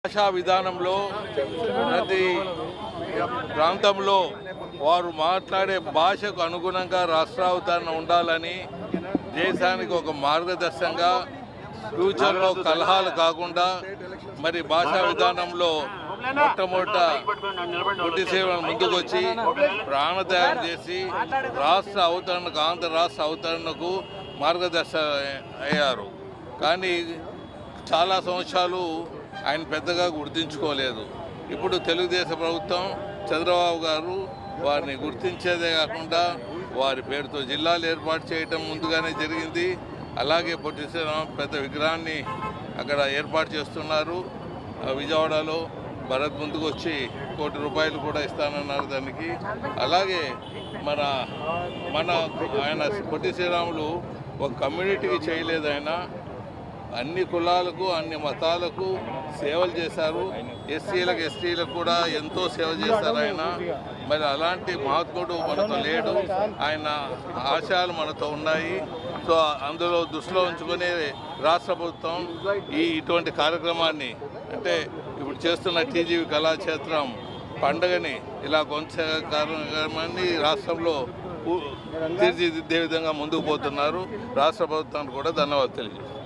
భాషా విధానంలో ప్రతి ప్రాంతంలో వారు మాట్లాడే భాషకు అనుగుణంగా రాష్ట్రావతరణ ఉండాలని దేశానికి ఒక మార్గదర్శకంగా ఫ్యూచర్లో కలహాలు కాకుండా మరి భాషా విధానంలో మొట్టమొదట పొట్టి శ్రీరాములు ముందుకు వచ్చి ప్రాణత్యాగం చేసి రాష్ట్ర అవతరణకు ఆంధ్ర రాష్ట్ర అవతరణకు మార్గదర్శక అయ్యారు. కానీ చాలా సంవత్సరాలు ఆయన పెద్దగా గుర్తించుకోలేదు. ఇప్పుడు తెలుగుదేశం ప్రభుత్వం చంద్రబాబు గారు వారిని గుర్తించేదే కాకుండా వారి పేరుతో జిల్లాలు ఏర్పాటు చేయటం ముందుగానే జరిగింది. అలాగే పొట్టి శ్రీరాములు పెద్ద విగ్రహాన్ని అక్కడ ఏర్పాటు చేస్తున్నారు. విజయవాడలో భరత్ ముందుకు వచ్చి ₹1 కోటి కూడా ఇస్తానన్నారు దానికి. అలాగే మన ఆయన పొట్టి శ్రీరాములు ఒక కమ్యూనిటీకి చేయలేదు, ఆయన అన్ని కులాలకు అన్ని మతాలకు సేవలు చేశారు. ఎస్సీలకు ఎస్టీలకు కూడా ఎంతో సేవ చేశారు ఆయన. మరి అలాంటి మహాత్ముడు మనతో లేడు, ఆయన ఆశయాలు మనతో ఉన్నాయి. సో అందులో దృష్టిలో ఉంచుకొని రాష్ట్ర ప్రభుత్వం ఇటువంటి కార్యక్రమాన్ని అంటే ఇప్పుడు చేస్తున్న టీజీవీ కళాక్షేత్రం పండుగని ఇలా కొంత కార్యక్రమాన్ని రాష్ట్రంలో తీర్చిదిద్దే విధంగా ముందుకు పోతున్నారు. రాష్ట్ర ప్రభుత్వానికి కూడా ధన్యవాదాలు తెలియజేస్తారు.